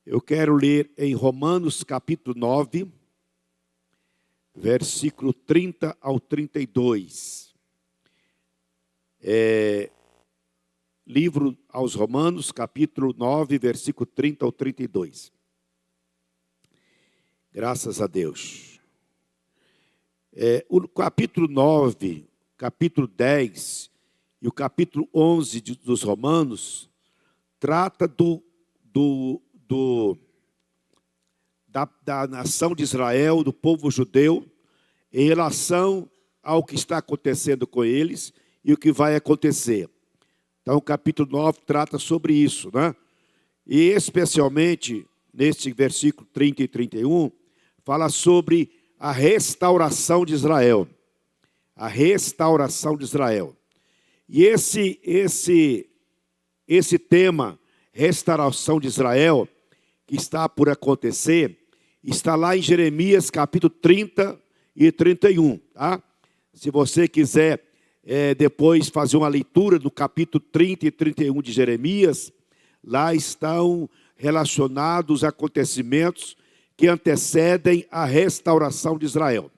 Eu quero ler em Romanos capítulo 9, versículo 30 ao 32. Livro aos Romanos, capítulo 9, versículo 30 ao 32. Graças a Deus. O capítulo 9, capítulo 10 e o capítulo 11 dos Romanos trata da nação de Israel, do povo judeu, em relação ao que está acontecendo com eles e o que vai acontecer. Então, o capítulo 9 trata sobre isso, né? E especialmente, neste versículo 30 e 31, fala sobre a restauração de Israel. A restauração de Israel. E esse tema, restauração de Israel, que está por acontecer, está lá em Jeremias capítulo 30 e 31. Tá? Se você quiser depois fazer uma leitura do capítulo 30 e 31 de Jeremias, lá estão relacionados os acontecimentos que antecedem a restauração de Israel.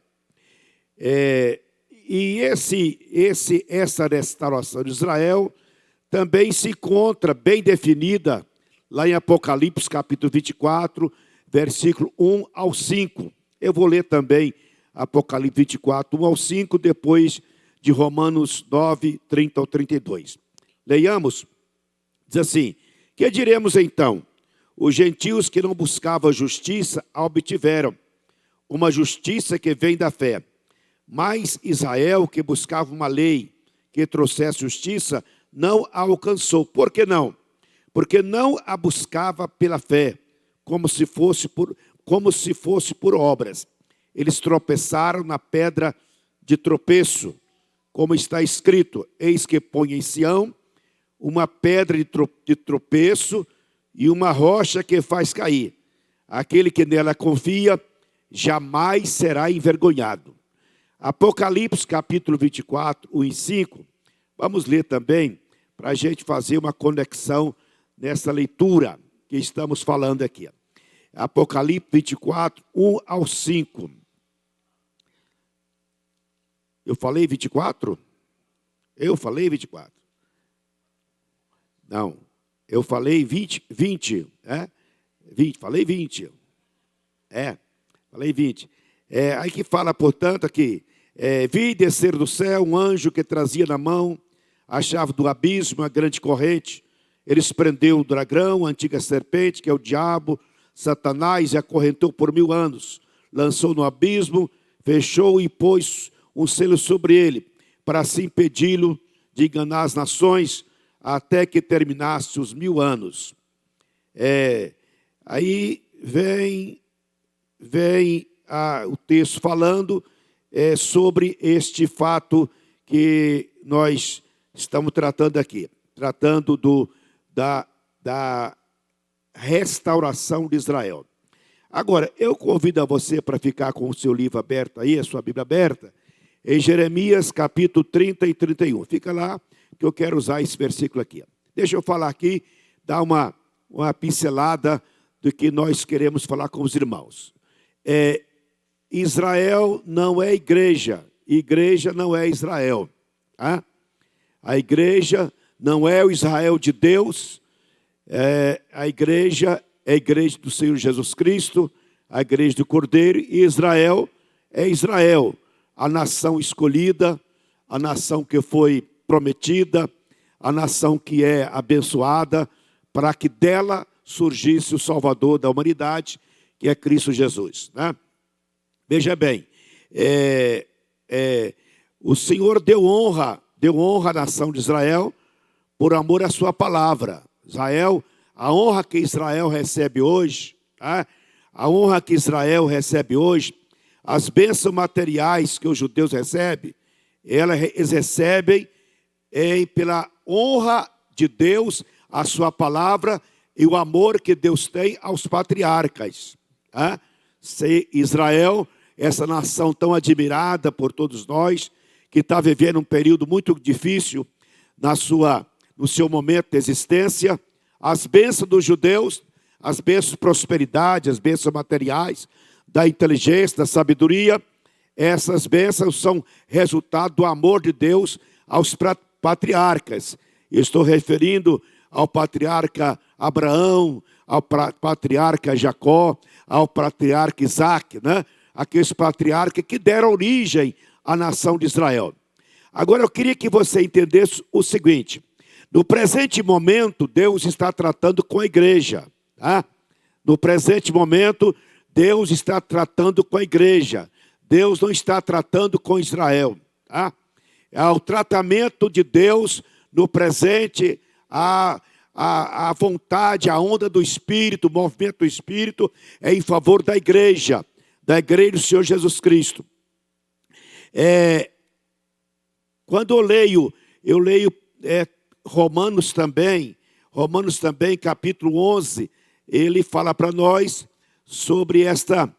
E essa restauração de Israel também se encontra bem definida lá em Apocalipse capítulo 24, versículo 1 ao 5. Eu vou ler também Apocalipse 24, 1 ao 5, depois de Romanos 9, 30 ao 32. Leiamos, diz assim: que diremos então? Os gentios que não buscavam justiça a obtiveram, uma justiça que vem da fé. Mas Israel, que buscava uma lei que trouxesse justiça, não a alcançou. Por que não? Porque não a buscava pela fé, como se fosse por obras. Eles tropeçaram na pedra de tropeço, como está escrito: eis que põe em Sião uma pedra de tropeço e uma rocha que faz cair. Aquele que nela confia jamais será envergonhado. Apocalipse capítulo 24, 1 e 5. Vamos ler também, para a gente fazer uma conexão nessa leitura que estamos falando aqui. Apocalipse 24, 1 ao 5. Eu falei 24? Eu falei 24. Não, eu falei 20, falei 20. Falei 20. Aí que fala, portanto, aqui, vi descer do céu um anjo que trazia na mão a chave do abismo, a grande corrente. Ele prendeu o dragão, a antiga serpente, que é o diabo, Satanás, e acorrentou por 1000 anos. Lançou no abismo, fechou e pôs um selo sobre ele, para assim impedi-lo de enganar as nações, até que terminasse os 1000 anos. Aí vem o texto falando sobre este fato que nós estamos tratando aqui, tratando da restauração de Israel. Agora, eu convido a você para ficar com o seu livro aberto aí, a sua Bíblia aberta, em Jeremias capítulo 30 e 31. Fica lá, que eu quero usar esse versículo aqui. Deixa eu falar aqui, dar uma pincelada do que nós queremos falar com os irmãos. Israel não é igreja não é Israel. Tá? A igreja não é o Israel de Deus, a igreja é a igreja do Senhor Jesus Cristo, a igreja do Cordeiro, e Israel é Israel, a nação escolhida, a nação que foi prometida, a nação que é abençoada, para que dela surgisse o Salvador da humanidade, que é Cristo Jesus. Né? Veja bem, o Senhor deu honra à nação de Israel por amor à sua palavra. Israel, a honra que Israel recebe hoje, tá? A honra que Israel recebe hoje, as bênçãos materiais que os judeus recebem, eles recebem pela honra de Deus, a sua palavra e o amor que Deus tem aos patriarcas. Tá? Se Israel, essa nação tão admirada por todos nós, que está vivendo um período muito difícil no seu momento de existência, as bênçãos dos judeus, as bênçãos de prosperidade, as bênçãos materiais, da inteligência, da sabedoria. Essas bênçãos são resultado do amor de Deus aos patriarcas. Eu estou referindo ao patriarca Abraão, ao patriarca Jacó, ao patriarca Isaac, né? Aqueles patriarcas que deram origem à nação de Israel. Agora eu queria que você entendesse o seguinte: no presente momento, Deus está tratando com a igreja. Tá? No presente momento, Deus está tratando com a igreja. Deus não está tratando com Israel. Tá? O tratamento de Deus no presente, a vontade, a onda do Espírito, o movimento do Espírito é em favor da igreja do Senhor Jesus Cristo. Quando eu leio Romanos também, capítulo 11, ele fala para nós sobre esta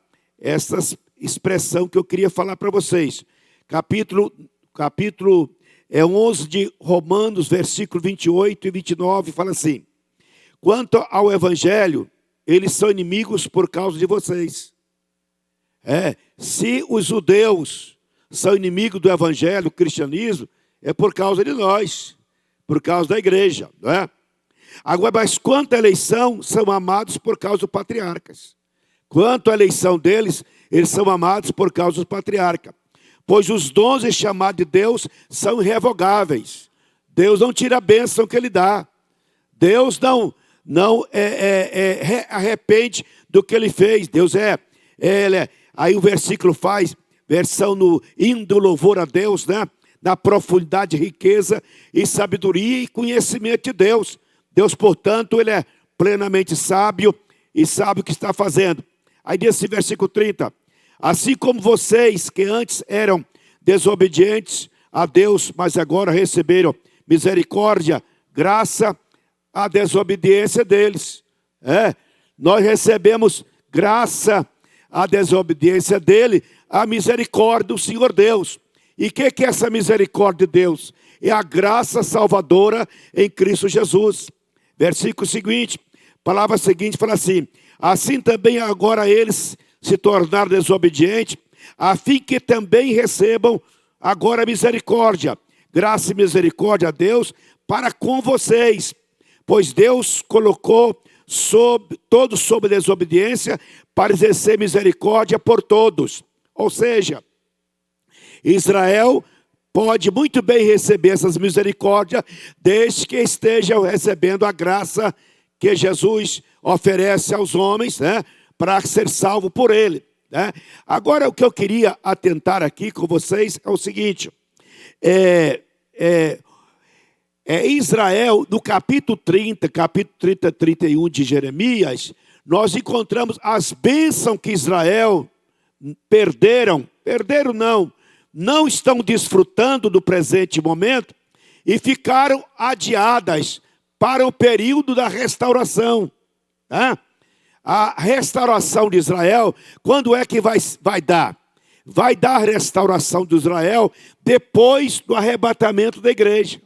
expressão que eu queria falar para vocês. Capítulo 11 de Romanos, versículo 28 e 29, fala assim: quanto ao evangelho, eles são inimigos por causa de vocês. Se os judeus são inimigos do evangelho, do cristianismo, é por causa de nós, por causa da igreja, não é? Agora, mas quanto à eleição, são amados por causa dos patriarcas. Quanto à eleição deles, eles são amados por causa dos patriarcas. Pois os dons chamados de Deus são irrevogáveis. Deus não tira a bênção que Ele dá. Deus não arrepende do que Ele fez. Deus aí o versículo faz versão no hino do louvor a Deus, né? Na profundidade, riqueza e sabedoria e conhecimento de Deus. Deus, portanto, Ele é plenamente sábio e sabe o que está fazendo. Aí nesse versículo 30, assim como vocês que antes eram desobedientes a Deus, mas agora receberam misericórdia, graça à desobediência deles. Nós recebemos graça à desobediência dele, a misericórdia do Senhor Deus. E o que é essa misericórdia de Deus? É a graça salvadora em Cristo Jesus. Versículo seguinte, palavra seguinte fala assim: assim também agora eles se tornaram desobedientes, a fim que também recebam agora misericórdia, graça e misericórdia a Deus para com vocês, pois Deus colocou todos sob desobediência para exercer misericórdia por todos. Ou seja, Israel pode muito bem receber essas misericórdias, desde que estejam recebendo a graça que Jesus oferece aos homens, né, para ser salvo por ele. Né? Agora, o que eu queria atentar aqui com vocês é o seguinte: Israel, no capítulo 30, 31 de Jeremias, nós encontramos as bênçãos que Israel não estão desfrutando do presente momento e ficaram adiadas para o período da restauração. Tá? A restauração de Israel, quando é que vai dar? Vai dar a restauração de Israel depois do arrebatamento da igreja.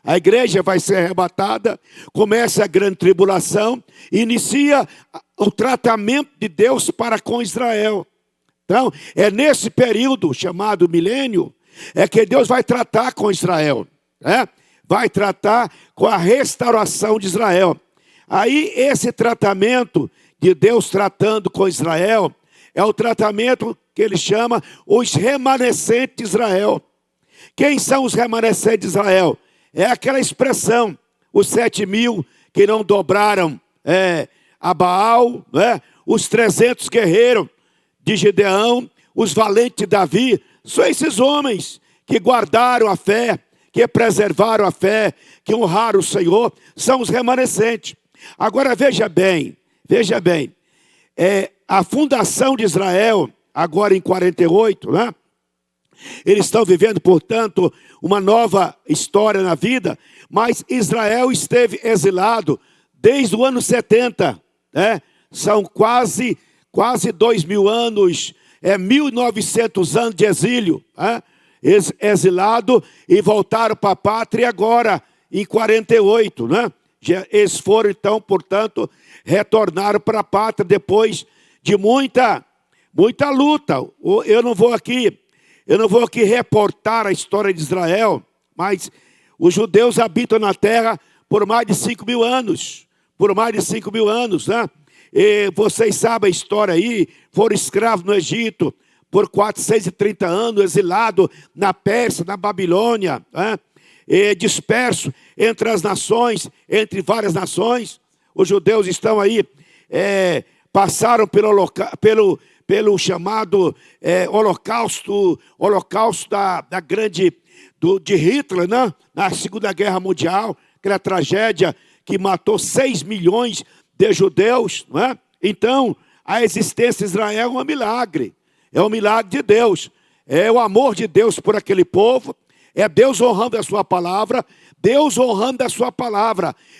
A igreja vai ser arrebatada, começa a grande tribulação, inicia o tratamento de Deus para com Israel. Então, é nesse período chamado milênio, é que Deus vai tratar com Israel. Né? Vai tratar com a restauração de Israel. Aí, esse tratamento de Deus tratando com Israel, é o tratamento que ele chama os remanescentes de Israel. Quem são os remanescentes de Israel? É aquela expressão, os 7.000 que não dobraram a Baal, né? Os 300 guerreiros de Gideão, os valentes de Davi, são esses homens que guardaram a fé, que preservaram a fé, que honraram o Senhor, são os remanescentes. Agora veja bem, a fundação de Israel, agora em 48, né? Eles estão vivendo, portanto, uma nova história na vida, mas Israel esteve exilado desde o ano 70, né? São quase 2.000 anos, 1.900 anos de exílio, né? Exilado e voltaram para a pátria agora, em 48, né? Eles foram, então, portanto, retornaram para a pátria depois de muita luta. Eu não vou aqui reportar a história de Israel, mas os judeus habitam na terra por mais de 5.000 anos. Por mais de 5.000 anos, né? E vocês sabem a história aí, foram escravos no Egito por 430 anos, exilados na Pérsia, na Babilônia, né? E dispersos entre as nações, entre várias nações. Os judeus estão aí, passaram pelo chamado holocausto de Hitler, né? Na Segunda Guerra Mundial, aquela tragédia que matou 6 milhões de judeus, não é? Então, a existência de Israel é um milagre de Deus, é o amor de Deus por aquele povo, é Deus honrando a sua palavra,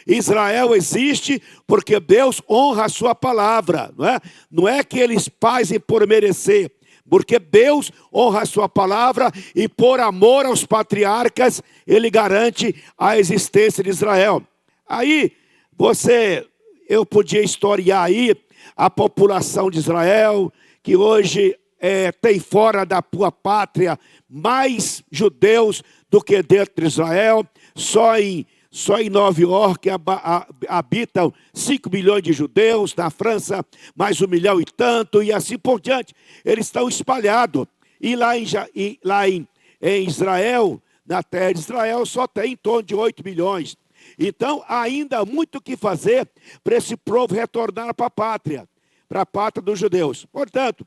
Israel existe porque Deus honra a sua palavra, não é? Não é que eles fazem por merecer, porque Deus honra a sua palavra e por amor aos patriarcas, Ele garante a existência de Israel. Aí, eu podia historiar aí a população de Israel, que hoje tem fora da sua pátria mais judeus do que dentro de Israel. Só em Nova York habitam 5 milhões de judeus, na França mais 1 milhão e tanto, e assim por diante. Eles estão espalhados. E lá em Israel, na terra de Israel, só tem em torno de 8 milhões. Então, ainda há muito o que fazer para esse povo retornar para a pátria dos judeus. Portanto,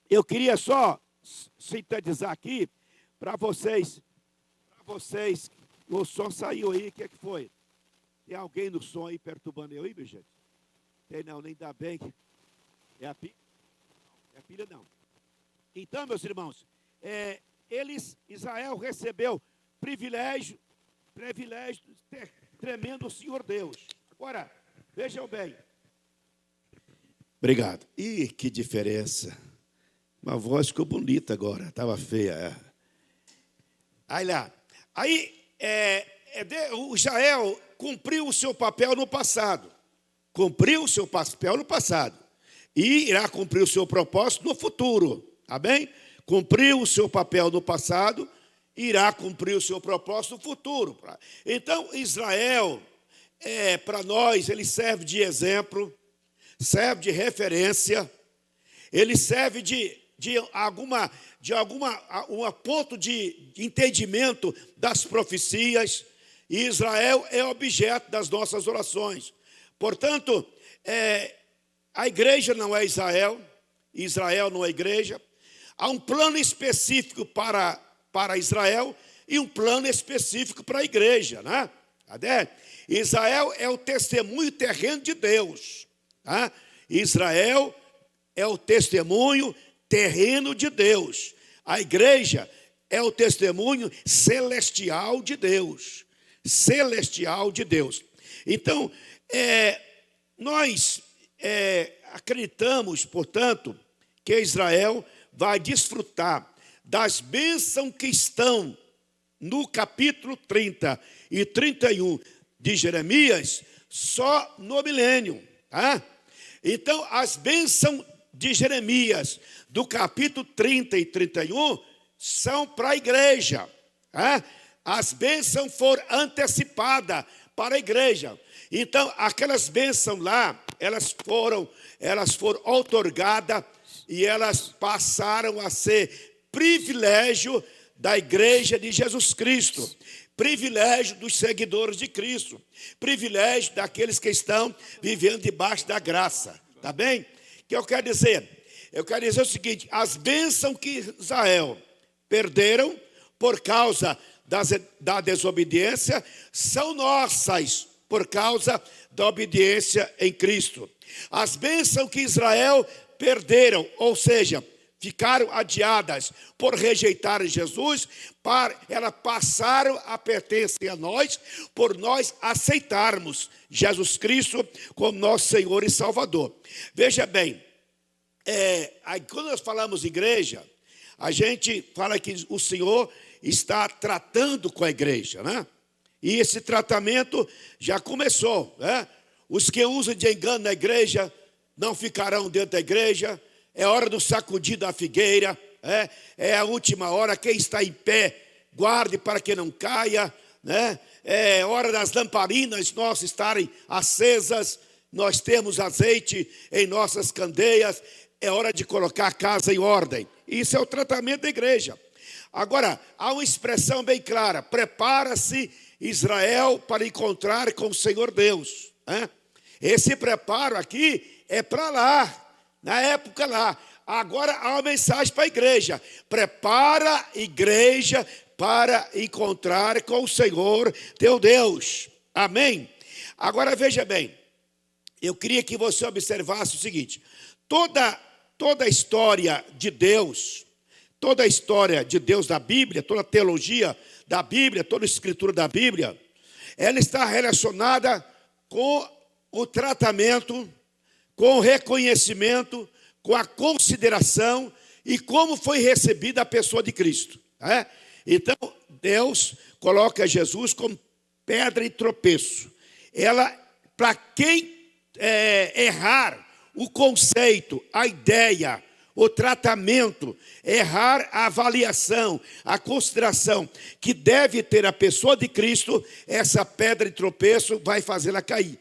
eu queria só sintetizar aqui para vocês, o som saiu aí, o que foi? Tem alguém no som aí perturbando eu aí, meu gente? Tem não, nem dá bem. É a pilha? É a pilha não. Então, meus irmãos, Israel recebeu privilégio tremendo do Senhor Deus. Agora, vejam bem. Obrigado. Ih, que diferença. Uma voz ficou bonita agora, estava feia. Aí o Israel cumpriu o seu papel no passado. E irá cumprir o seu propósito no futuro. Tá bem? Cumpriu o seu papel no passado, irá cumprir o seu propósito no futuro. Então, Israel, para nós, ele serve de exemplo, serve de referência, ele serve de um ponto de entendimento das profecias, e Israel é objeto das nossas orações. Portanto, a igreja não é Israel, Israel não é igreja. Há um plano específico para Israel e um plano específico para a igreja, né? Israel é o testemunho terreno de Deus, tá? Israel é o testemunho terreno de Deus. A igreja é o testemunho celestial de Deus. Então, nós acreditamos, portanto, que Israel vai desfrutar das bênçãos que estão no capítulo 30 e 31 de Jeremias, só no milênio. Tá? Então, as bênçãos de Jeremias, do capítulo 30 e 31, são para a igreja. Tá? As bênçãos foram antecipadas para a igreja. Então, aquelas bênçãos lá, elas foram outorgadas e elas passaram a ser privilégio da igreja de Jesus Cristo, privilégio dos seguidores de Cristo, privilégio daqueles que estão vivendo debaixo da graça, tá bem? O que eu quero dizer? Eu quero dizer o seguinte: as bênçãos que Israel perderam por causa da desobediência são nossas por causa da obediência em Cristo. As bênçãos que Israel perderam, ou seja, ficaram adiadas por rejeitarem Jesus, elas passaram a pertencer a nós, por nós aceitarmos Jesus Cristo como nosso Senhor e Salvador. Veja bem, quando nós falamos igreja, a gente fala que o Senhor está tratando com a igreja, né? E esse tratamento já começou, né? Os que usam de engano na igreja não ficarão dentro da igreja. É hora do sacudir da figueira. É a última hora. Quem está em pé, guarde para que não caia, né? É hora das lamparinas nossas estarem acesas. Nós temos azeite em nossas candeias. É hora de colocar a casa em ordem. Isso é o tratamento da igreja. Agora, há uma expressão bem clara: prepara-se Israel para encontrar com o Senhor Deus. Esse preparo aqui é para lá, na época lá. Agora há uma mensagem para a igreja: prepara a igreja para encontrar com o Senhor teu Deus. Amém? Agora veja bem, eu queria que você observasse o seguinte: toda a história de Deus, toda a história de Deus da Bíblia, toda a teologia da Bíblia, toda a escritura da Bíblia, ela está relacionada com o tratamento, com o reconhecimento, com a consideração e como foi recebida a pessoa de Cristo. Então, Deus coloca Jesus como pedra e tropeço. Ela, para quem errar o conceito, a ideia, o tratamento, errar a avaliação, a consideração que deve ter a pessoa de Cristo, essa pedra de tropeço vai fazê-la cair.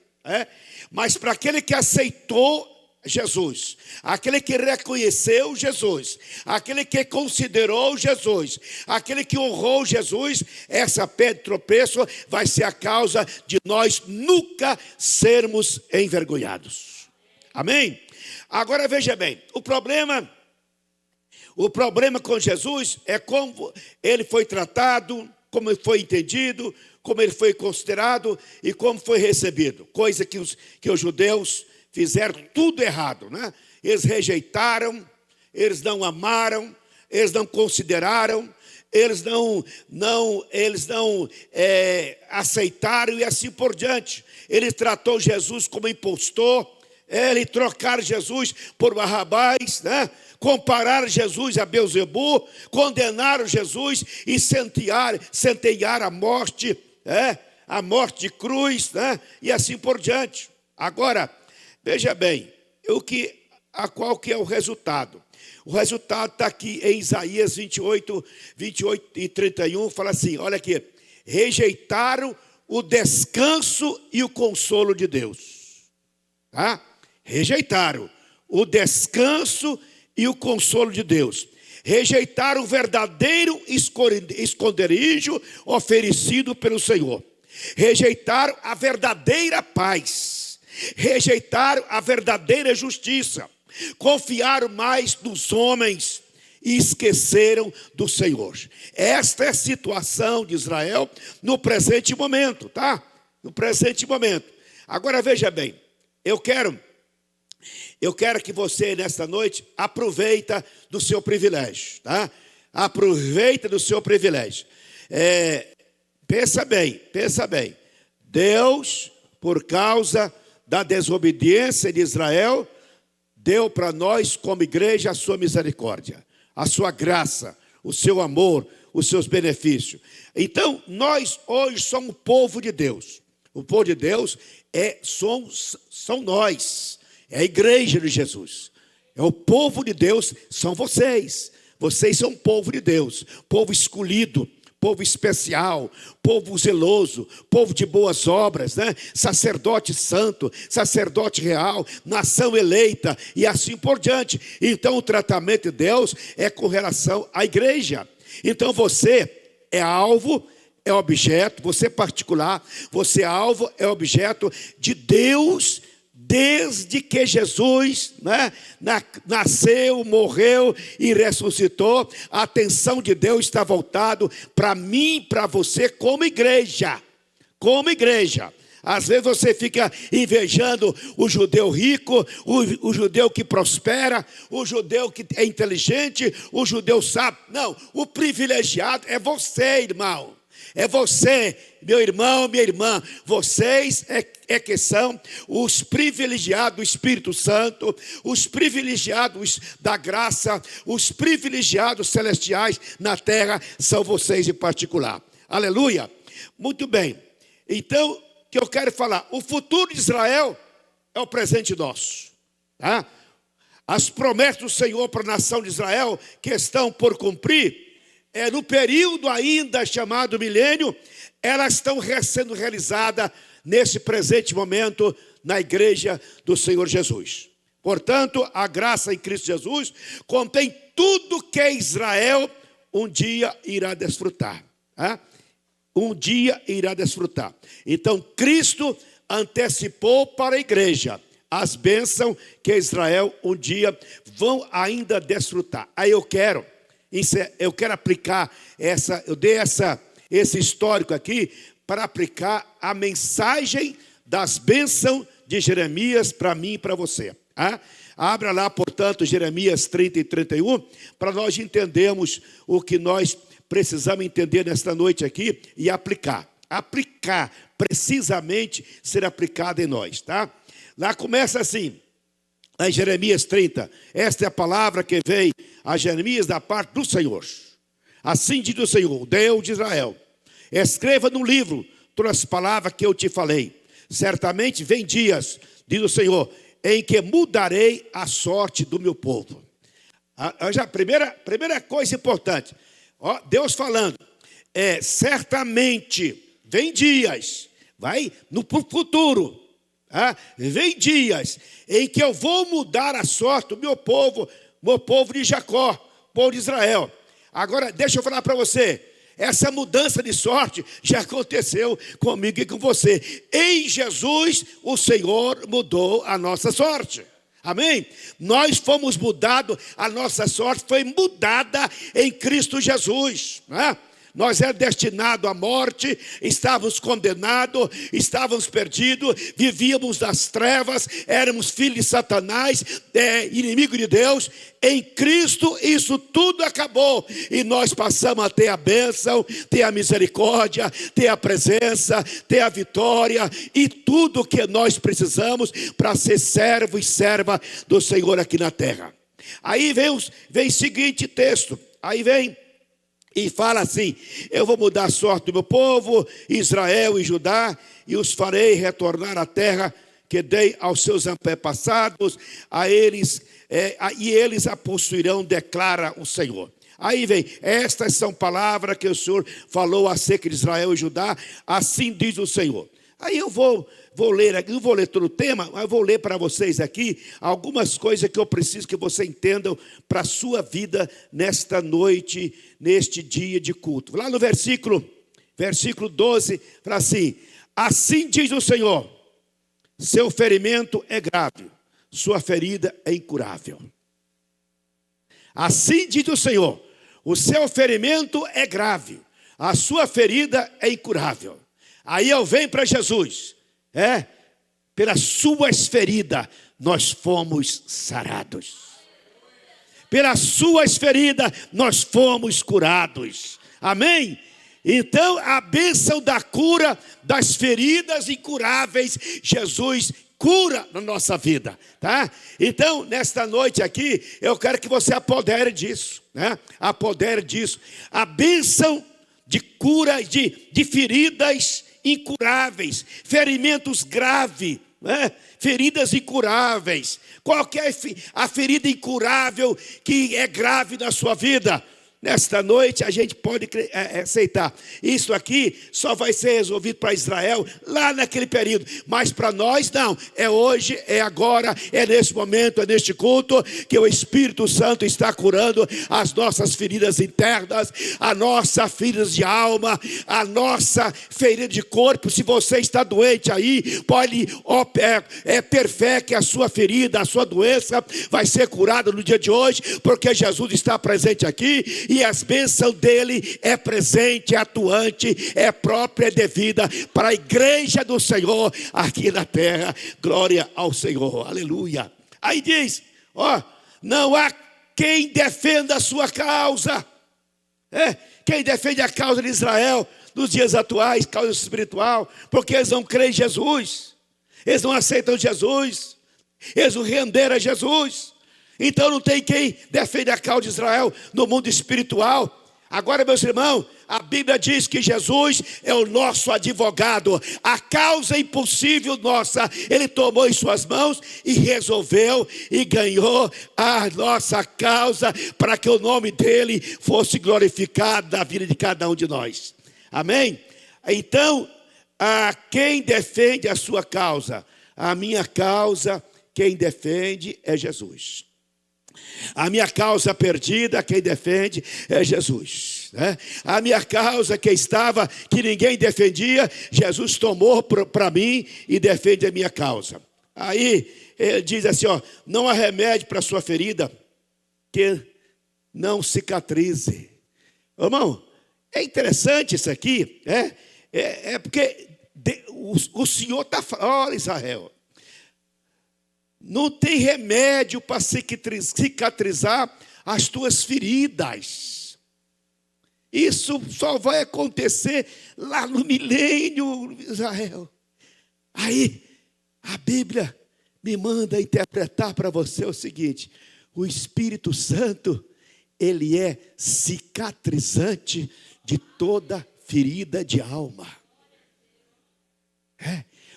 Mas para aquele que aceitou Jesus, aquele que reconheceu Jesus, aquele que considerou Jesus, aquele que honrou Jesus, essa pedra de tropeço vai ser a causa de nós nunca sermos envergonhados. Amém? Agora veja bem, o problema com Jesus é como ele foi tratado, como ele foi entendido, como ele foi considerado e como foi recebido. Coisa que os judeus fizeram tudo errado, né? Eles rejeitaram, eles não amaram, eles não consideraram, eles não aceitaram e assim por diante. Ele tratou Jesus como impostor, ele trocar Jesus por Barrabás, né? Comparar Jesus a Beelzebu, condenaram Jesus e centear a morte de cruz, né? E assim por diante. Agora, veja bem, qual que é o resultado? O resultado está aqui em Isaías 28 e 31, fala assim, olha aqui: rejeitaram o descanso e o consolo de Deus. Tá? Rejeitaram o descanso e o consolo de Deus. Rejeitaram o verdadeiro esconderijo oferecido pelo Senhor. Rejeitaram a verdadeira paz. Rejeitaram a verdadeira justiça. Confiaram mais nos homens e esqueceram do Senhor. Esta é a situação de Israel no presente momento, tá? No presente momento. Agora veja bem, eu quero que você nesta noite aproveita do seu privilégio, tá? Aproveita do seu privilégio. Pensa bem. Deus, por causa da desobediência de Israel, deu para nós como igreja a sua misericórdia, a sua graça, o seu amor, os seus benefícios. Então, nós hoje somos o povo de Deus. O povo de Deus são nós. É a igreja de Jesus. É o povo de Deus, são vocês. Vocês são o povo de Deus, povo escolhido, povo especial, povo zeloso, povo de boas obras, né? Sacerdote santo, sacerdote real, nação eleita e assim por diante. Então o tratamento de Deus é com relação à igreja. Então você é alvo, é objeto, você particular, você é alvo, é objeto de Deus. Desde que Jesus, né, nasceu, morreu e ressuscitou, a atenção de Deus está voltada para mim, para você, como igreja. Como igreja. Às vezes você fica invejando o judeu rico, o judeu que prospera, o judeu que é inteligente, o judeu sábio. Não, o privilegiado é você, irmão. É você, meu irmão, minha irmã. Vocês que são os privilegiados do Espírito Santo, os privilegiados da graça, os privilegiados celestiais na terra, são vocês em particular. Aleluia. Muito bem. Então, que eu quero falar. O futuro de Israel é o presente nosso. Tá? As promessas do Senhor para a nação de Israel que estão por cumprir, no período ainda chamado milênio, elas estão sendo realizadas nesse presente momento na igreja do Senhor Jesus. Portanto, a graça em Cristo Jesus contém tudo que Israel um dia irá desfrutar. Tá? Um dia irá desfrutar. Então, Cristo antecipou para a igreja as bênçãos que Israel um dia vão ainda desfrutar. Aí eu quero aplicar esse histórico aqui para aplicar a mensagem das bênçãos de Jeremias para mim e para você. Tá? Abra lá, portanto, Jeremias 30 e 31, para nós entendermos o que nós precisamos entender nesta noite aqui e aplicar. Aplicar, precisamente ser aplicado em nós, tá? Lá começa assim, em Jeremias 30. Esta é a palavra que veio a Jeremias da parte do Senhor. Assim diz o Senhor, Deus de Israel: escreva no livro todas as palavras que eu te falei. Certamente vem dias, diz o Senhor, em que mudarei a sorte do meu povo. Primeira coisa importante, Deus falando, certamente vem dias, vai no futuro, vem dias em que eu vou mudar a sorte do meu povo de Jacó, povo de Israel. Agora, deixa eu falar para você, essa mudança de sorte já aconteceu comigo e com você. Em Jesus, o Senhor mudou a nossa sorte. Amém? Nós fomos mudados, a nossa sorte foi mudada em Cristo Jesus. Nós éramos destinados à morte, estávamos condenados, estávamos perdidos, vivíamos nas trevas, éramos filhos de Satanás, inimigo de Deus. Em Cristo isso tudo acabou e nós passamos a ter a bênção, ter a misericórdia, ter a presença, ter a vitória e tudo que nós precisamos para ser servo e serva do Senhor aqui na terra. Aí vem o seguinte texto, aí vem e fala assim: eu vou mudar a sorte do meu povo, Israel e Judá, e os farei retornar à terra que dei aos seus antepassados, e eles a possuirão, declara o Senhor. Aí vem, estas são palavras que o Senhor falou acerca de Israel e Judá, assim diz o Senhor. Aí eu vou ler aqui, não vou ler todo o tema, mas vou ler para vocês aqui algumas coisas que eu preciso que vocês entendam para a sua vida nesta noite, neste dia de culto. Lá no versículo 12, fala assim: assim diz o Senhor, seu ferimento é grave, sua ferida é incurável. Assim diz o Senhor, o seu ferimento é grave, a sua ferida é incurável. Aí eu venho para Jesus, pelas suas feridas nós fomos sarados. Pelas suas feridas nós fomos curados. Amém? Então a bênção da cura das feridas incuráveis, Jesus cura na nossa vida, tá? Então, nesta noite aqui, eu quero que você apodere disso, apodere disso. A bênção de cura de feridas incuráveis, ferimentos graves, feridas incuráveis. Qual que é a ferida incurável que é grave na sua vida? Nesta noite a gente pode aceitar. Isso aqui só vai ser resolvido para Israel lá naquele período. Mas para nós não. É hoje, é agora, é nesse momento, é neste culto que o Espírito Santo está curando as nossas feridas internas, a nossa ferida de alma, a nossa ferida de corpo. Se você está doente aí, pode perfeite a sua ferida, a sua doença vai ser curada no dia de hoje, porque Jesus está presente aqui. E as bênçãos dele é presente, é atuante, é própria, é devida para a igreja do Senhor aqui na terra. Glória ao Senhor, aleluia. Aí diz, não há quem defenda a sua causa. Quem defende a causa de Israel nos dias atuais, causa espiritual, porque eles não creem em Jesus, eles não aceitam Jesus, eles não renderam a Jesus. Então não tem quem defenda a causa de Israel no mundo espiritual. Agora, meus irmãos, A Bíblia diz que Jesus é o nosso advogado. A causa impossível nossa, Ele tomou em suas mãos e resolveu e ganhou a nossa causa para que o nome dEle fosse glorificado na vida de cada um de nós. Amém? Então, a quem defende a sua causa? A minha causa, quem defende é Jesus. A minha causa perdida, quem defende é Jesus, né? A minha causa que ninguém defendia, Jesus tomou para mim e defende a minha causa. Aí ele diz assim, ó, não há remédio para a sua ferida que não cicatrize. Irmão, é interessante isso aqui, porque o Senhor está falando, olha Israel, não tem remédio para cicatrizar as tuas feridas. Isso só vai acontecer lá no milênio, Israel. Aí, a Bíblia me manda interpretar para você o seguinte: o Espírito Santo, ele é cicatrizante de toda ferida de alma.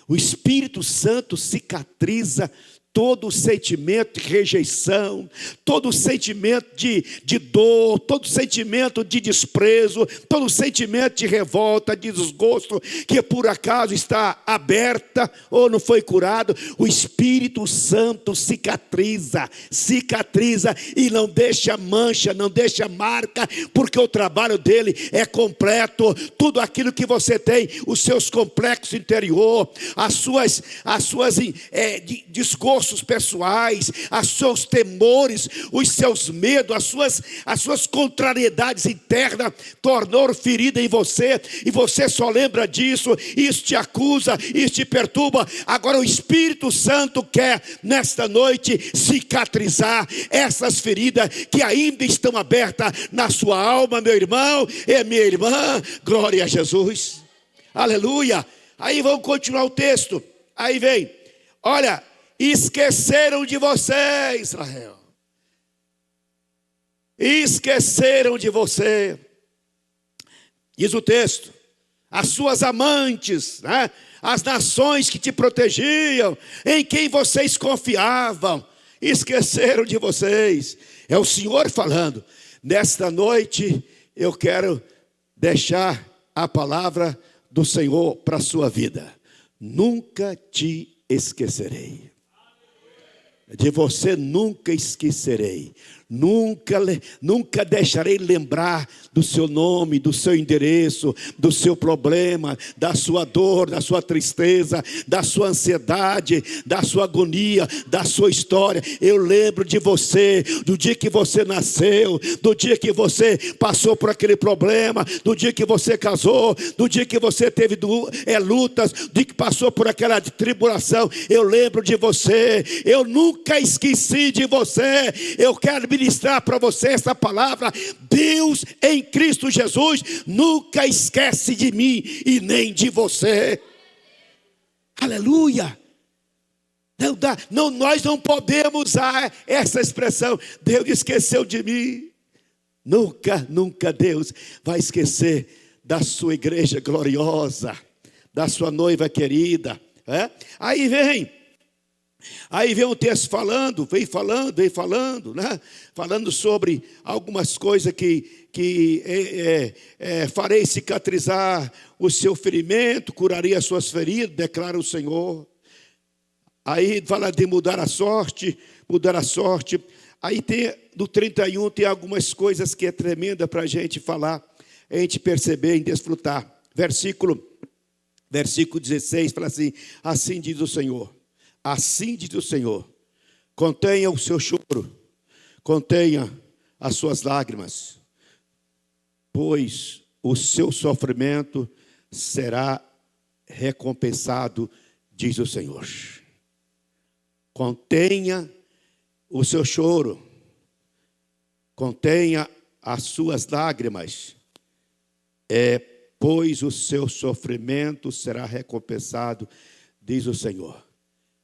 O Espírito Santo cicatriza todo sentimento de rejeição, todo sentimento de dor, todo sentimento de desprezo, todo sentimento de revolta, de desgosto, que por acaso está aberta ou não foi curado. O Espírito Santo cicatriza e não deixa mancha, não deixa marca, porque o trabalho dele é completo. Tudo aquilo que você tem, os seus complexos interior, as suas desgostos pessoais, os seus temores, os seus medos, as suas contrariedades internas, tornou ferida em você, e você só lembra disso. Isso te acusa, isso te perturba. Agora o Espírito Santo quer nesta noite cicatrizar essas feridas que ainda estão abertas na sua alma, meu irmão e minha irmã. Glória a Jesus, aleluia. Aí vamos continuar o texto. Aí vem, olha, esqueceram de você, Israel. Esqueceram de você. Diz o texto, as suas amantes, né? As nações que te protegiam, em quem vocês confiavam, esqueceram de vocês. É o Senhor falando. Nesta noite eu quero deixar a palavra do Senhor para a sua vida. Nunca te esquecerei. De você nunca esquecerei. Nunca deixarei lembrar do seu nome, do seu endereço, do seu problema, da sua dor, da sua tristeza, da sua ansiedade, da sua agonia, da sua história. Eu lembro de você, do dia que você nasceu, do dia que você passou por aquele problema, do dia que você casou, do dia que você teve lutas, do dia que passou por aquela tribulação. Eu lembro de você. Eu nunca esqueci de você. Eu quero ministrar para você essa palavra. Deus em Cristo Jesus nunca esquece de mim e nem de você. Aleluia. Não, nós não podemos usar essa expressão, Deus esqueceu de mim. Nunca Deus vai esquecer da sua igreja gloriosa, da sua noiva querida. Aí vem o texto vem falando, né? Falando sobre algumas coisas que farei cicatrizar o seu ferimento, curarei as suas feridas, declara o Senhor. Aí fala de mudar a sorte. Aí no 31 tem algumas coisas que é tremenda para a gente falar, a gente perceber e desfrutar. Versículo 16 fala assim: assim diz o Senhor. Assim diz o Senhor, contenha o seu choro, contenha as suas lágrimas, pois o seu sofrimento será recompensado, diz o Senhor. Contenha o seu choro, contenha as suas lágrimas, pois o seu sofrimento será recompensado, diz o Senhor.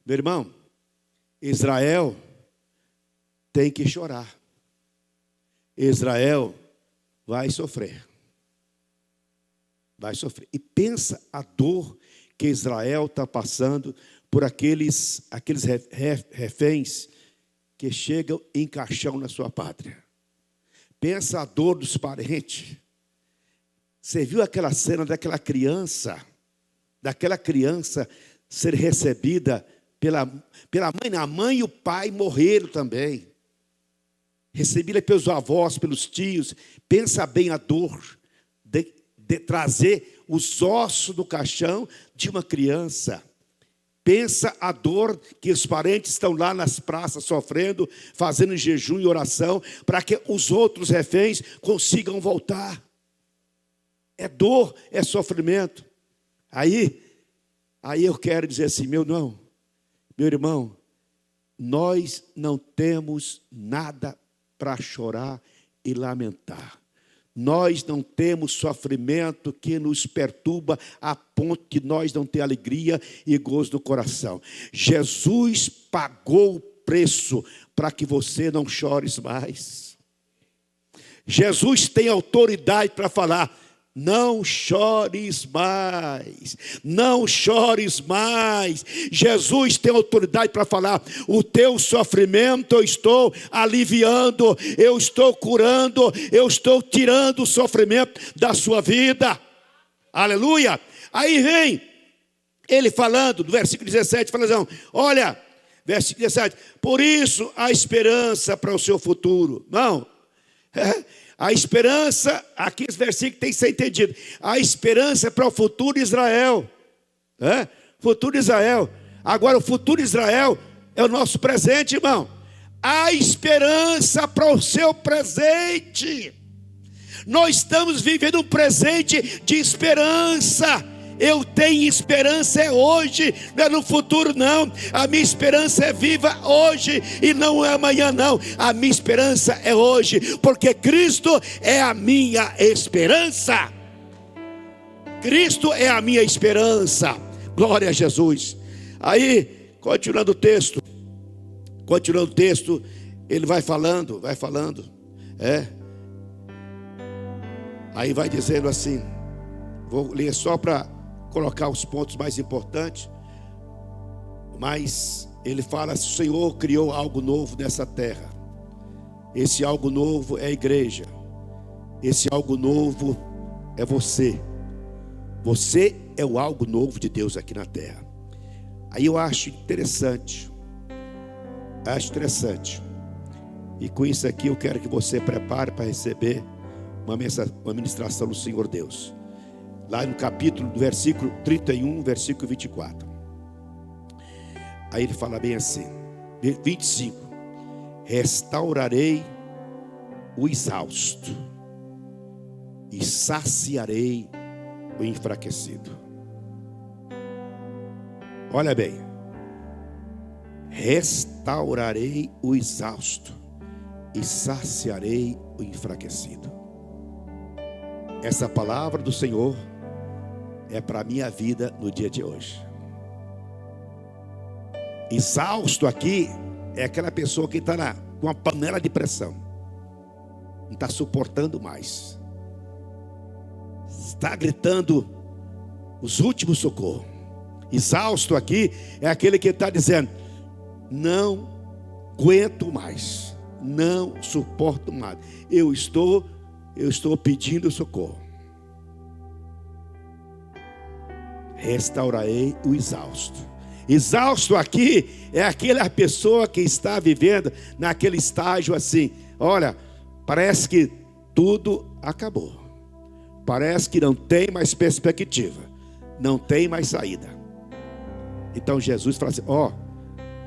Meu irmão, Israel tem que chorar. Israel vai sofrer. vai sofrer. E pensa a dor que Israel está passando por aqueles reféns que chegam em caixão na sua pátria. Pensa a dor dos parentes. Você viu aquela cena daquela criança ser recebida pela mãe? A mãe e o pai morreram também. Recebida pelos avós, pelos tios. Pensa bem a dor de trazer os ossos do caixão de uma criança. Pensa a dor que os parentes estão lá nas praças sofrendo, fazendo jejum e oração, para que os outros reféns consigam voltar. É dor, é sofrimento. Aí eu quero dizer assim, meu irmão, nós não temos nada para chorar e lamentar. Nós não temos sofrimento que nos perturba a ponto de nós não ter alegria e gozo no coração. Jesus pagou o preço para que você não chores mais. Jesus tem autoridade para falar: não chores mais, não chores mais. Jesus tem autoridade para falar: o teu sofrimento eu estou aliviando, eu estou curando, eu estou tirando o sofrimento da sua vida. Aleluia. Aí vem ele falando, do versículo 17, fala assim, olha, versículo 17, por isso há esperança para o seu futuro. Não, a esperança, aqui esse versículo tem que ser entendido. A esperança para o futuro de Israel. Futuro de Israel. Agora o futuro de Israel é o nosso presente, irmão. Há esperança para o seu presente. Nós estamos vivendo um presente de esperança. Eu tenho esperança hoje, não é no futuro não. A minha esperança é viva hoje e não é amanhã não. A minha esperança é hoje, porque Cristo é a minha esperança. Cristo é a minha esperança. Glória a Jesus. Aí, continuando o texto, ele vai falando. Aí vai dizendo assim, vou ler só para colocar os pontos mais importantes, mas ele fala: o Senhor criou algo novo nessa terra. Esse algo novo é a igreja. Esse algo novo é você. Você é o algo novo de Deus aqui na terra. Aí eu acho interessante, e com isso aqui eu quero que você prepare para receber uma ministração do Senhor Deus. Lá no capítulo, do versículo 31, versículo 24. Aí ele fala bem assim, 25. Restaurarei o exausto e saciarei o enfraquecido. Olha bem. Restaurarei o exausto e saciarei o enfraquecido. Essa palavra do Senhor é para a minha vida no dia de hoje. Exausto aqui é aquela pessoa que está com uma panela de pressão, não está suportando mais, está gritando os últimos socorros. Exausto aqui é aquele que está dizendo: não aguento mais, não suporto mais, eu estou pedindo socorro. Restaurarei o exausto. Exausto aqui é aquela pessoa que está vivendo naquele estágio assim: olha, parece que tudo acabou, parece que não tem mais perspectiva, não tem mais saída. Então Jesus fala assim: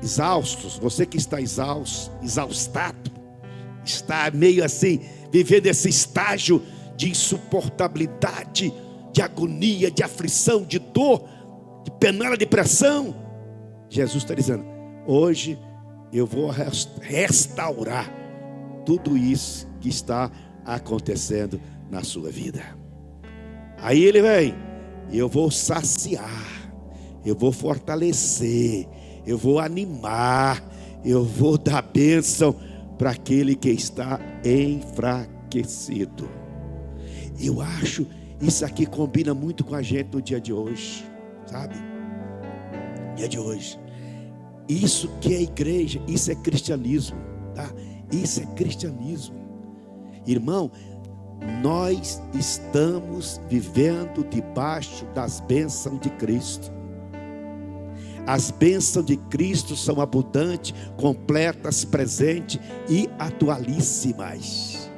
exaustos, você que está exaustado, está meio assim, vivendo esse estágio de insuportabilidade, de agonia, de aflição, de dor, de panela de pressão. Jesus está dizendo: hoje eu vou restaurar tudo isso que está acontecendo na sua vida. Aí ele vem: eu vou saciar, eu vou fortalecer, eu vou animar, eu vou dar bênção para aquele que está enfraquecido. Eu acho Isso aqui combina muito com a gente no dia de hoje, sabe? Dia de hoje. Isso que é igreja, isso é cristianismo, tá? Isso é cristianismo. Irmão, nós estamos vivendo debaixo das bênçãos de Cristo. As bênçãos de Cristo são abundantes, completas, presentes e atualíssimas.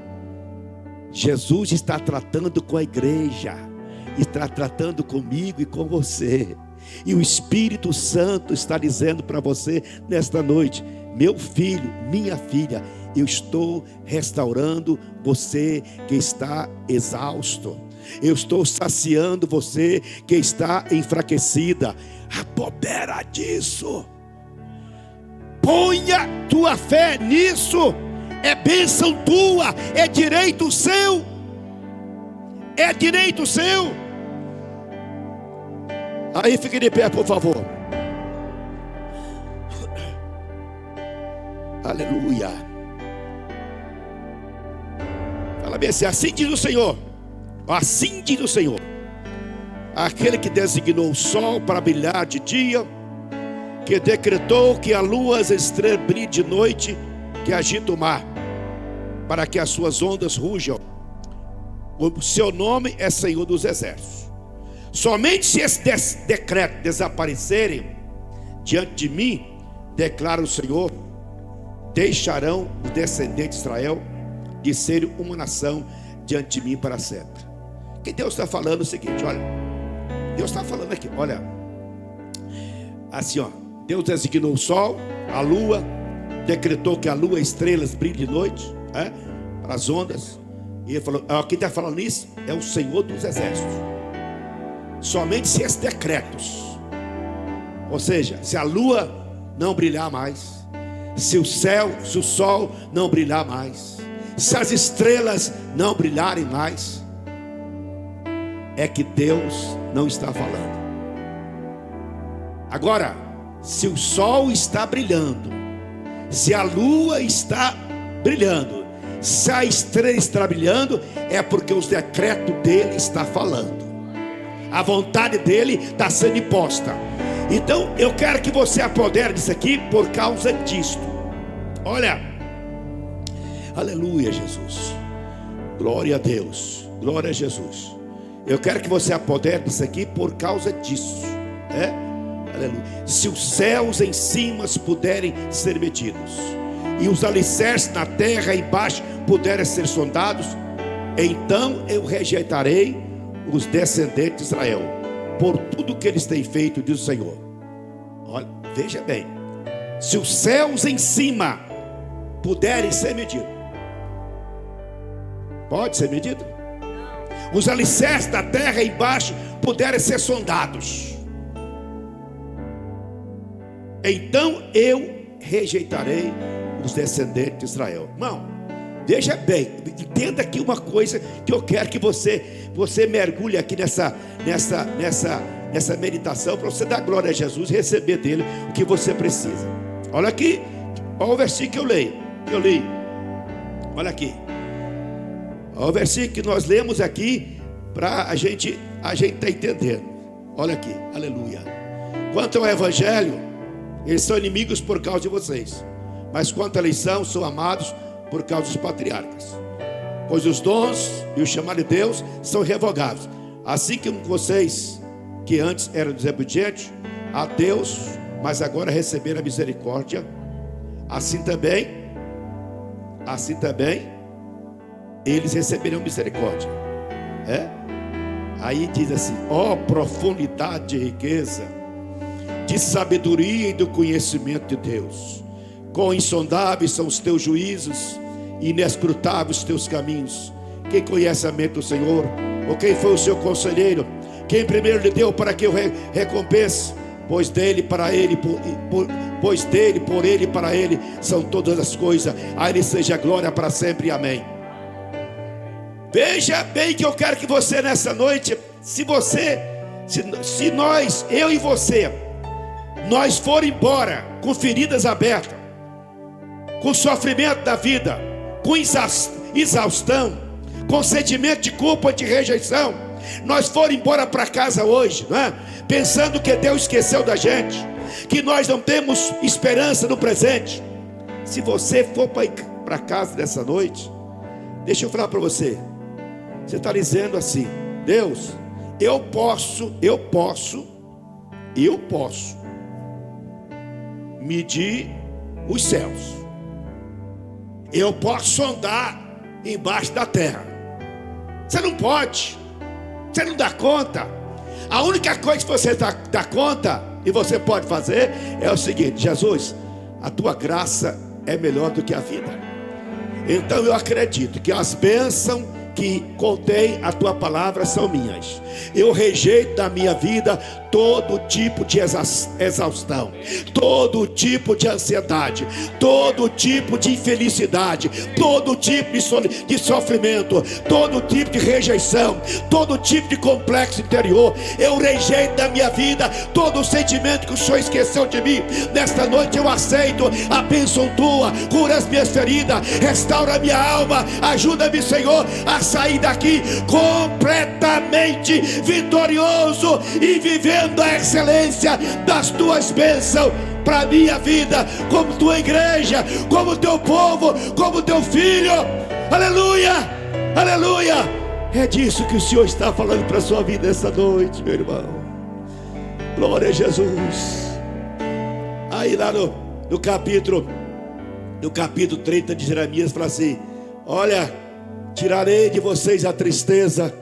Jesus está tratando com a igreja, está tratando comigo e com você. E o Espírito Santo está dizendo para você nesta noite: meu filho, minha filha, eu estou restaurando você que está exausto. Eu estou saciando você que está enfraquecida. Apodera disso. Ponha tua fé nisso. É bênção tua, é direito seu. É direito seu. Aí fique de pé, por favor. Aleluia. Fala bem assim diz o Senhor. Assim diz o Senhor: aquele que designou o sol para brilhar de dia, que decretou que a lua e as estrelas brilhem de noite, que agita o mar, para que as suas ondas rujam. O seu nome é Senhor dos Exércitos. Somente se esse decreto desaparecerem diante de mim, declara o Senhor, deixarão os descendentes de Israel de serem uma nação diante de mim para sempre. Que Deus está falando o seguinte, olha. Deus está falando aqui, olha. Assim, ó. Deus designou o sol, a lua, decretou que a lua e as estrelas brilhem de noite, para as ondas. E ele falou, quem está falando isso é o Senhor dos Exércitos. Somente se esses decretos, ou seja, se a lua não brilhar mais, se o céu, se o sol não brilhar mais, se as estrelas não brilharem mais, é que Deus não está falando. Agora, se o sol está brilhando, se a lua está brilhando, se a estrela está brilhando, é porque os decretos dele está falando. A vontade dele está sendo imposta. Então eu quero que você apodere disso aqui por causa disto. Olha, aleluia, Jesus, glória a Deus, glória a Jesus. Eu quero que você apodere disso aqui por causa disso, aleluia. Se os céus em cima puderem ser medidos, e os alicerces na terra embaixo puderem ser sondados, então eu rejeitarei os descendentes de Israel por tudo que eles têm feito, diz o Senhor. Olha, veja bem, se os céus em cima puderem ser medidos, pode ser medido? Os alicerces da terra embaixo puderem ser sondados, então eu rejeitarei os descendentes de Israel. Irmão, veja bem, entenda aqui uma coisa que eu quero que você mergulhe aqui nessa meditação, para você dar glória a Jesus e receber dele o que você precisa. Olha aqui, olha o versículo que eu li. Olha aqui, olha o versículo que nós lemos aqui, para a gente estar entendendo. Olha aqui, aleluia. Quanto ao evangelho, eles são inimigos por causa de vocês, mas quanto à eleição, são amados por causa dos patriarcas. Pois os dons e o chamado de Deus são irrevogáveis. Assim que vocês, que antes eram desobedientes a Deus, mas agora receberam a misericórdia, assim também eles receberão misericórdia. Aí diz assim: ó profundidade de riqueza, de sabedoria e do conhecimento de Deus. Quão insondáveis são os teus juízos, inescrutáveis os teus caminhos. Quem conhece a mente do Senhor? Ou quem foi o seu conselheiro? Quem primeiro lhe deu para que eu recompense? Pois dele, para ele, pois dele, por ele e para ele são todas as coisas. A ele seja glória para sempre, amém. Veja bem que eu quero que você nessa noite, se nós, eu e você, nós for embora com feridas abertas, com sofrimento da vida, com exaustão, com sentimento de culpa, de rejeição, nós for embora para casa hoje, não é? Pensando que Deus esqueceu da gente, que nós não temos esperança no presente. Se você for para casa dessa noite, deixa eu falar para você, você está dizendo assim: Deus, eu posso medir os céus, eu posso andar embaixo da terra. Você não pode, você não dá conta. A única coisa que você dá conta e você pode fazer é o seguinte: Jesus, a tua graça é melhor do que a vida. Então eu acredito que as bênçãos que contém a tua palavra são minhas. Eu rejeito da minha vida todo tipo de exaustão, todo tipo de ansiedade, todo tipo de infelicidade, todo tipo de sofrimento, todo tipo de rejeição, todo tipo de complexo interior. Eu rejeito da minha vida todo o sentimento que o Senhor esqueceu de mim. Nesta noite eu aceito a bênção tua. Cura as minhas feridas, restaura a minha alma, ajuda-me, Senhor, a sair daqui completamente vitorioso e vivendo a excelência das tuas bênçãos para a minha vida, como tua igreja, como teu povo, como teu filho. Aleluia, aleluia. É disso que o Senhor está falando para a sua vida essa noite, meu irmão. Glória a Jesus. Aí lá no capítulo 30 de Jeremias fala assim: olha, tirarei de vocês a tristeza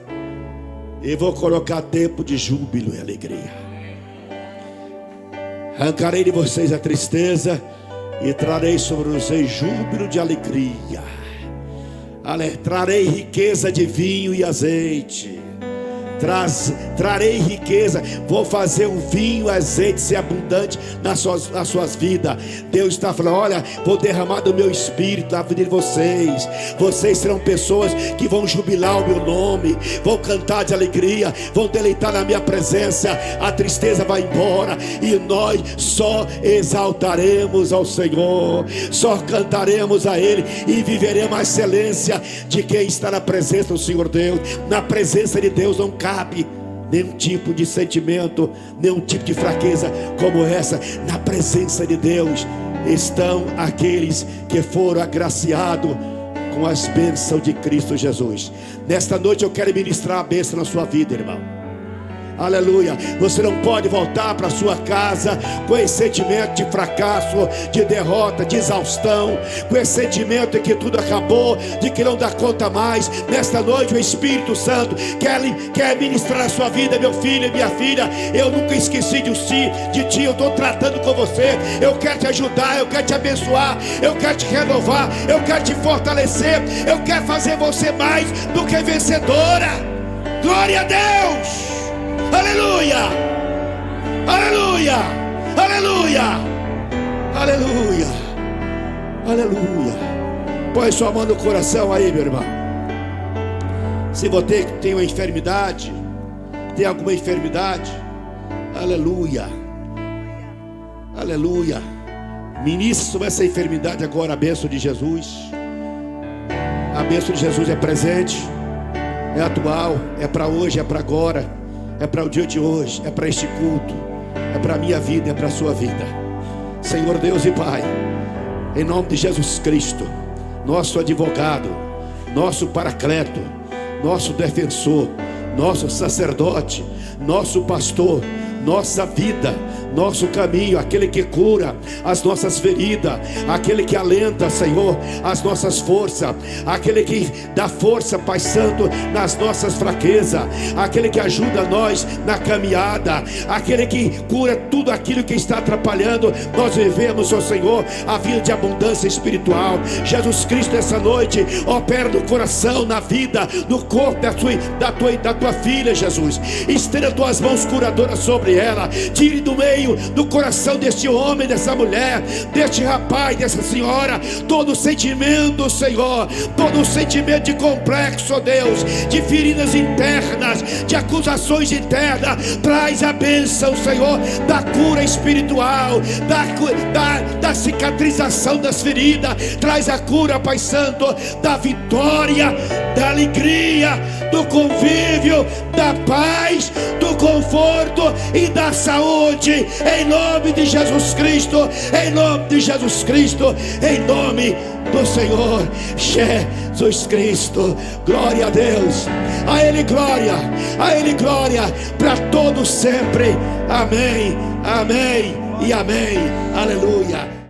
e vou colocar tempo de júbilo e alegria. Arrancarei de vocês a tristeza e trarei sobre vocês júbilo de alegria. Trarei riqueza de vinho e azeite. Trarei riqueza. Vou fazer um vinho e azeite ser abundante nas suas vidas. Deus está falando: olha, vou derramar do meu espírito na vida de vocês. Vocês serão pessoas que vão jubilar o meu nome, vão cantar de alegria, vão deleitar na minha presença. A tristeza vai embora e nós só exaltaremos ao Senhor, só cantaremos a Ele e viveremos a excelência de quem está na presença do Senhor Deus. Na presença de Deus não cabe nenhum tipo de sentimento, nenhum tipo de fraqueza como essa. Na presença de Deus estão aqueles que foram agraciados com as bênçãos de Cristo Jesus. Nesta noite eu quero ministrar a bênção na sua vida, irmão. Aleluia. Você não pode voltar para sua casa com esse sentimento de fracasso, de derrota, de exaustão, com esse sentimento de que tudo acabou, de que não dá conta mais. Nesta noite o Espírito Santo quer ministrar a sua vida, meu filho e minha filha. Eu nunca esqueci de ti, eu estou tratando com você. Eu quero te ajudar, eu quero te abençoar, eu quero te renovar, eu quero te fortalecer, eu quero fazer você mais do que vencedora. Glória a Deus. Aleluia, aleluia, aleluia, aleluia, aleluia. Põe sua mão no coração aí, meu irmão. Se você tem uma enfermidade, tem alguma enfermidade, aleluia, aleluia. Ministre sobre essa enfermidade agora a bênção de Jesus. A bênção de Jesus é presente, é atual, é para hoje, é para agora. É para o dia de hoje, é para este culto, é para a minha vida, é para a sua vida. Senhor Deus e Pai, em nome de Jesus Cristo, nosso advogado, nosso paracleto, nosso defensor, nosso sacerdote, nosso pastor, nossa vida, nosso caminho, aquele que cura as nossas feridas, aquele que alenta, Senhor, as nossas forças, aquele que dá força, Pai Santo, nas nossas fraquezas, aquele que ajuda nós na caminhada, aquele que cura tudo aquilo que está atrapalhando nós vivemos, ó Senhor, a vida de abundância espiritual. Jesus Cristo, essa noite, opera no coração, na vida, no corpo da tua filha, Jesus. Estenda tuas mãos curadoras sobre ela, tire do meio meio do coração deste homem, dessa mulher, deste rapaz, dessa senhora, todo sentimento, Senhor, todo sentimento de complexo, ó Deus, de feridas internas, de acusações internas, traz a bênção, Senhor, da cura espiritual, da cicatrização das feridas, traz a cura, Pai Santo, da vitória, da alegria, do convívio, da paz, do conforto e da saúde, em nome de Jesus Cristo, em nome de Jesus Cristo, em nome do Senhor Jesus Cristo. Glória a Deus, a Ele glória, para todos sempre. Amém, amém e amém. Aleluia.